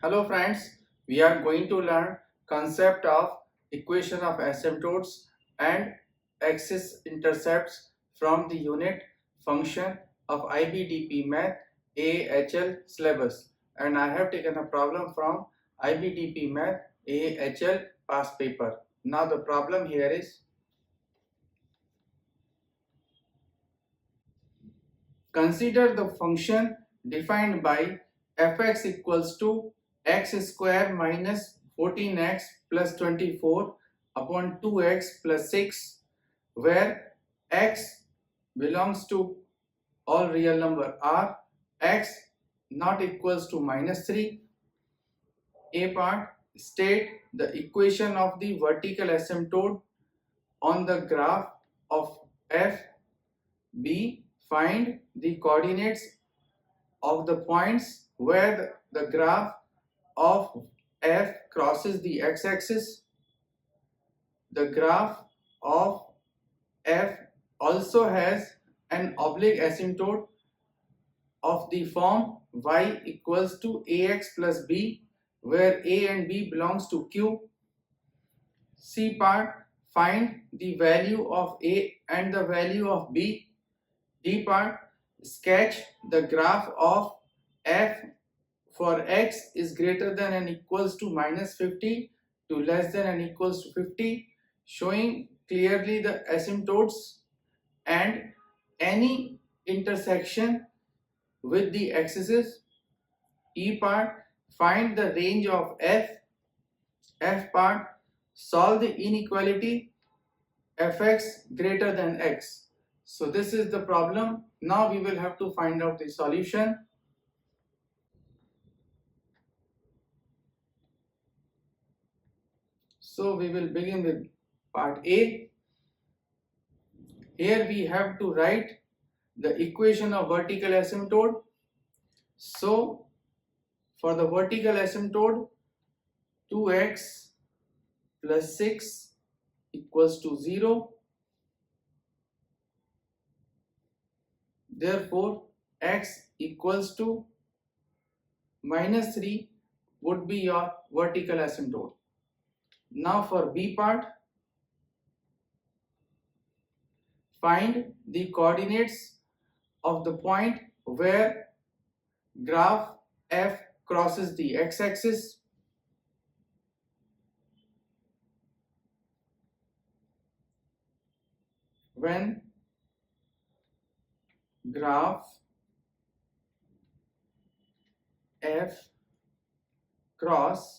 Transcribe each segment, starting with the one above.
Hello friends, we are going to learn concept of equation of asymptotes and axis intercepts from the unit function of IBDP Math AAHL syllabus, and I have taken a problem from IBDP Math AAHL past paper. Now the problem here is, consider the function defined by fx equals to x square minus 14x plus 24 upon 2x plus 6, where x belongs to all real number r, x not equals to minus 3. A part, state the equation of the vertical asymptote on the graph of f. B, find the coordinates of the points where the graph of f crosses the x-axis. The graph of f also has an oblique asymptote of the form y equals to ax plus b, where a and b belongs to q. C part, find the value of a and the value of b. D part, sketch the graph of f for x is greater than and equals to minus 50 to less than and equals to 50, showing clearly the asymptotes and any intersection with the axes. E part, find the range of f. F part, solve the inequality fx greater than x. So this is the problem. Now we will have to find out the solution. So we will begin with part A. Here we have to write the equation of vertical asymptote. So for the vertical asymptote, 2x plus 6 equals to 0. Therefore, x equals to minus 3 would be your vertical asymptote. Now for B part, find the coordinates of the point where graph f crosses the x-axis. When graph f cross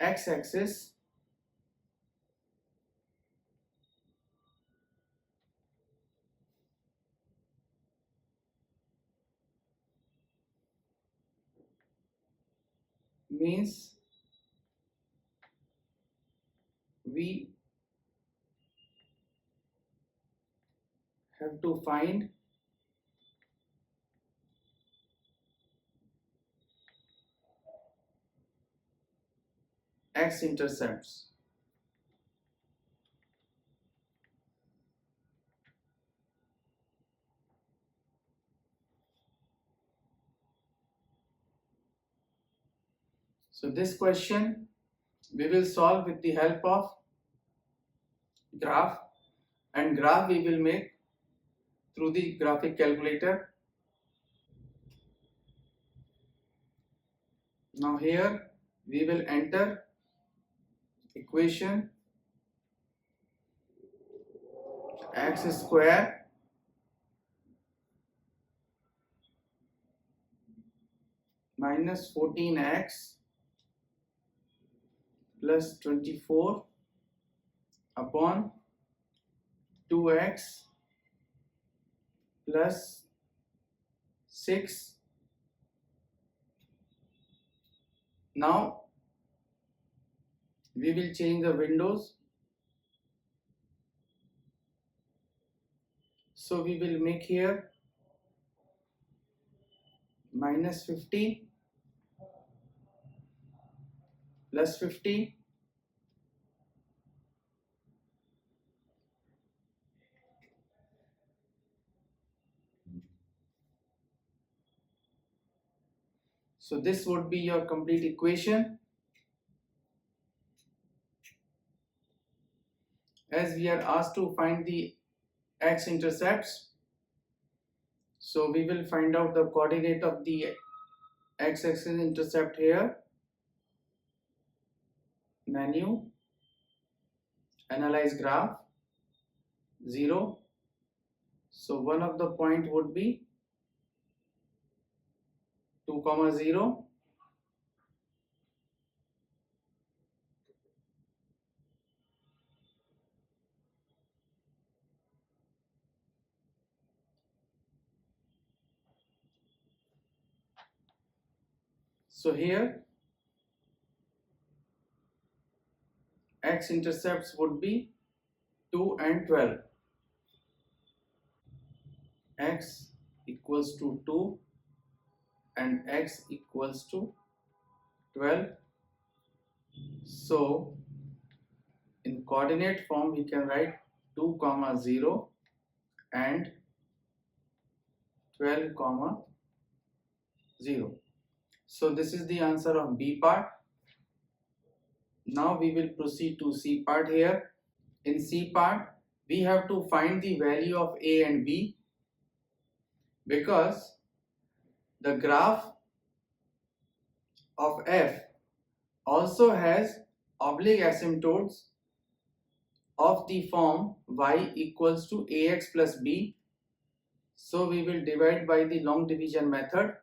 x-axis, means we have to find x-intercepts. So this question we will solve with the help of graph, and graph we will make through the graphic calculator. Now here we will enter equation x square minus 14x plus 24 upon 2x plus 6. Now we will change the windows. So we will make here minus 50 plus 50 . So this would be your complete equation. As we are asked to find the x-intercepts, so we will find out the coordinate of the x-axis intercept here. Menu, analyze graph, 0. So one of the point would be 2, 0. So here x-intercepts would be 2 and 12. X equals to 2 and x equals to 12. So in coordinate form we can write 2, 0 and 12, 0. So this is the answer of B part. Now we will proceed to C part here. In C part, we have to find the value of A and B, because the graph of F also has oblique asymptotes of the form y equals to ax plus b. So we will divide by the long division method.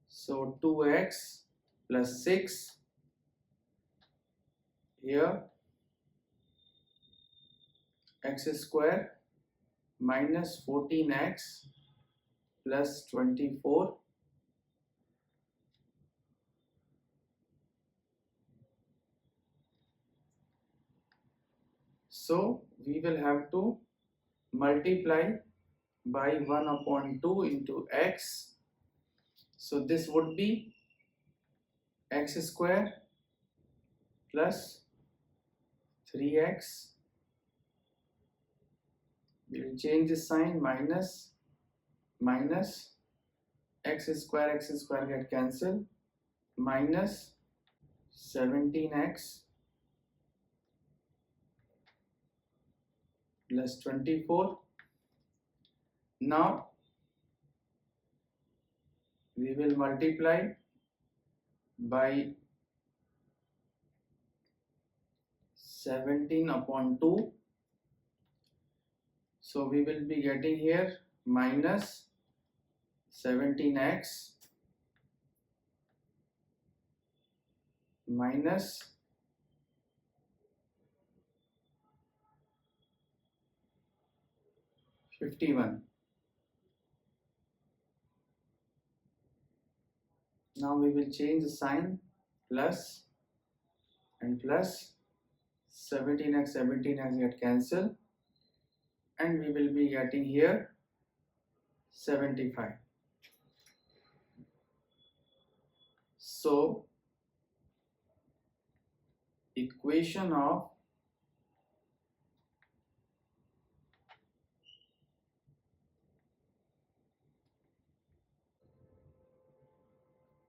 So 2x plus 6 here, x square minus 14x plus 24 . So we will have to multiply by 1 upon 2 into x. So this would be x square plus 3x. We will change the sign, minus x square get cancelled, minus 17x plus 24. Now we will multiply by 17 upon 2. So we will be getting here minus 17x minus 51. Now we will change the sign, plus and plus, 17x get cancelled, and we will be getting here 75. So equation of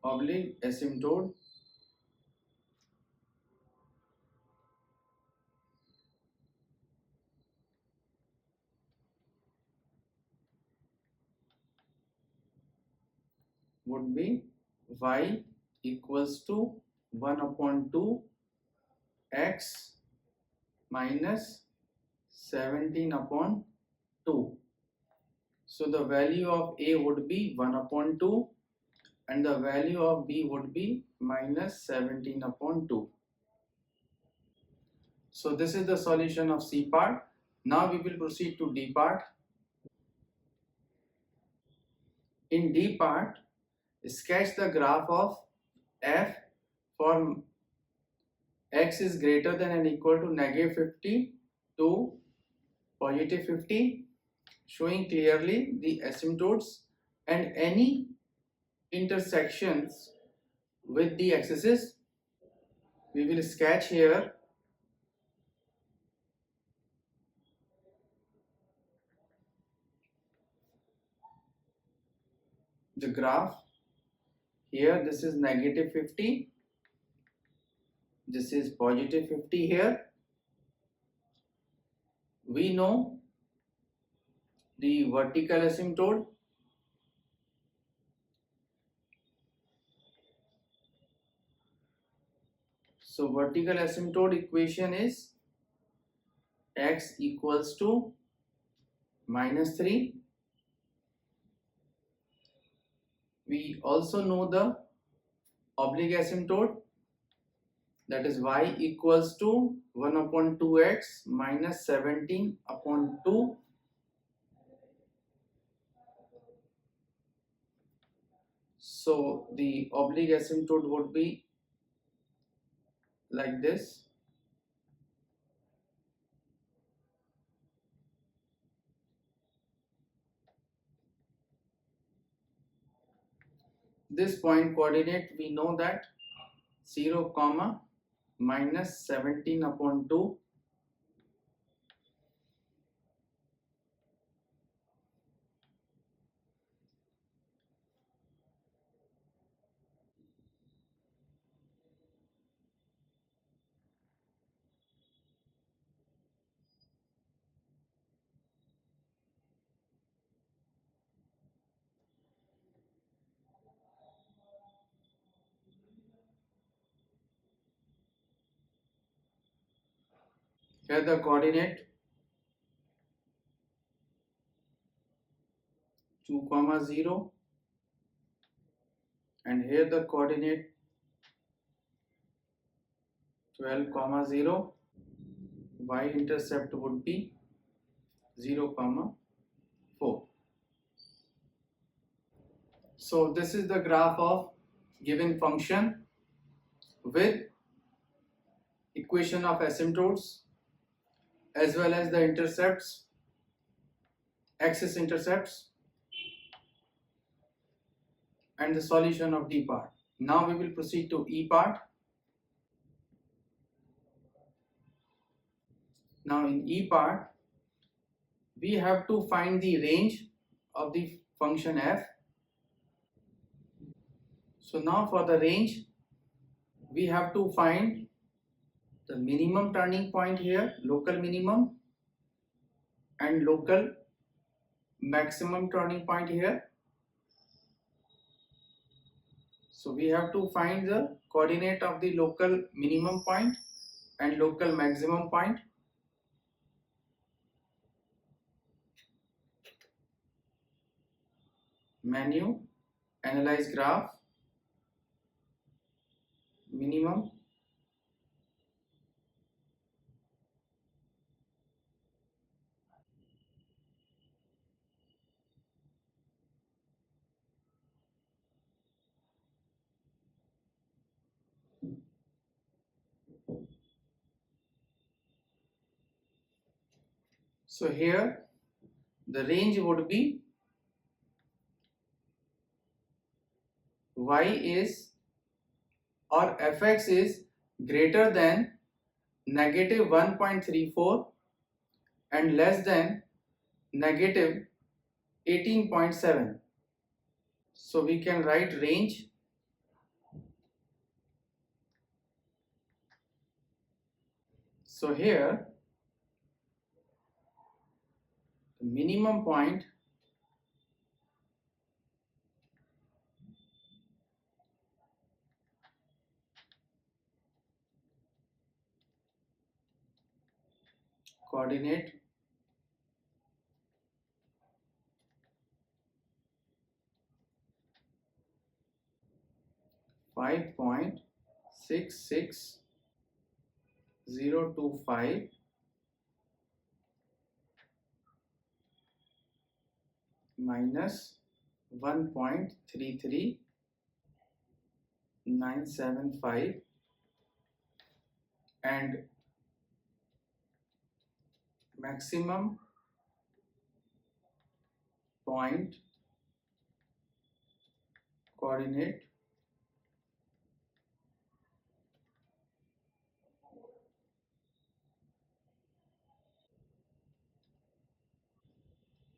oblique asymptote would be y equals to 1 upon 2 x minus 17 upon 2. So the value of A would be 1 upon 2 and the value of B would be minus 17 upon 2. So this is the solution of C part. Now we will proceed to D part. In D part, sketch the graph of F for x is greater than and equal to negative 50 to positive 50, showing clearly the asymptotes and any intersections with the axes. We will sketch here the graph Here this is negative 50, this is positive 50 here. We know the vertical asymptote. So vertical asymptote equation is x equals to -3. We also know the oblique asymptote, that is y equals to 1 upon 2x minus 17 upon 2. So the oblique asymptote would be like this. This point coordinate, we know that 0 comma minus 17 upon 2. Here the coordinate 2 comma 0, and here the coordinate 12 comma 0. Y intercept would be 0 comma 4. So this is the graph of given function with equation of asymptotes as well as the intercepts, axis intercepts, and the solution of D part. Now we will proceed to E part. Now in E part, we have to find the range of the function f. So now for the range, we have to find the minimum turning point here, local minimum, and local maximum turning point here. So we have to find the coordinate of the local minimum point and local maximum point. Menu, analyze graph, minimum, so here the range would be y is or fx is greater than negative 1.34 and less than negative 18.7. So we can write range so here the minimum point coordinate 5.66025 minus 1.33975 and maximum point coordinate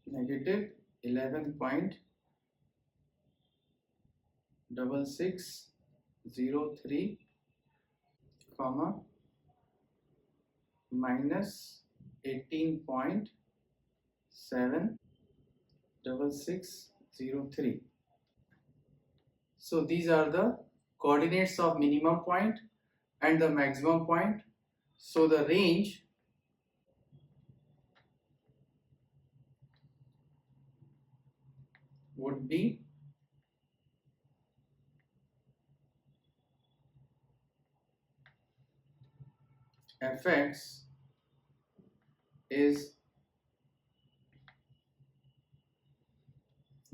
negative 11.9. 6603 comma minus 18.76603. So these are the coordinates of minimum point and the maximum point. So the range would be fx is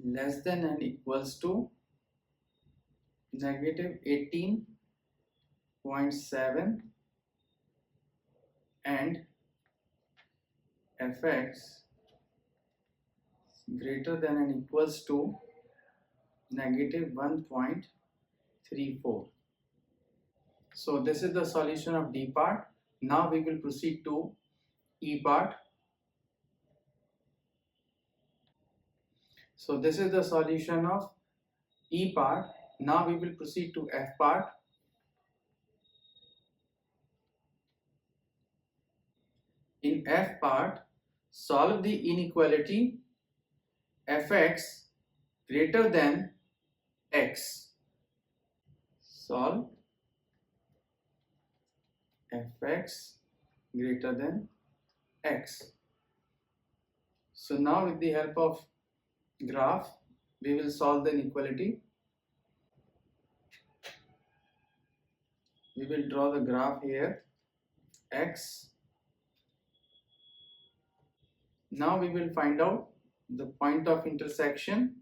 less than and equals to negative 18.7 and fx greater than and equals to negative 1.34. So this is the solution of D part. Now we will proceed to E part. So this is the solution of E part. Now we will proceed to F part. In F part, solve the inequality fx greater than x. Solve fx greater than x. So now with the help of graph, we will solve the inequality. We will draw the graph here, x. Now we will find out the point of intersection.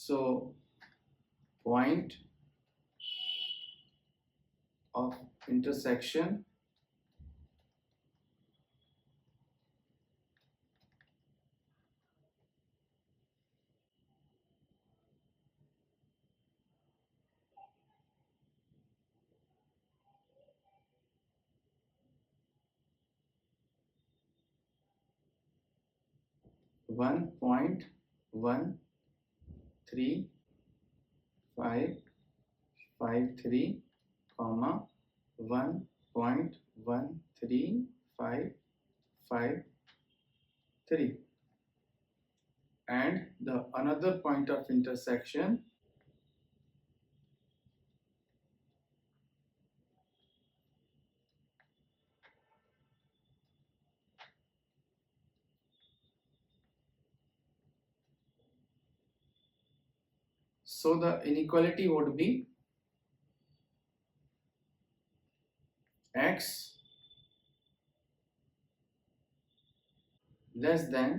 So point of intersection one point 13553 comma 1.13553 and the another point of intersection so the inequality would be x less than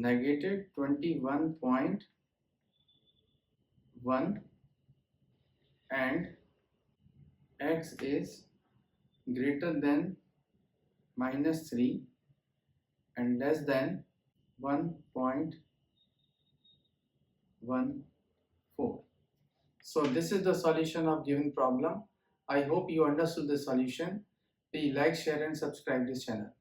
negative 21.1 and x is greater than minus 3 and less than 1.14. So this is the solution of given problem. I hope you understood the solution. Please like, share and subscribe this channel.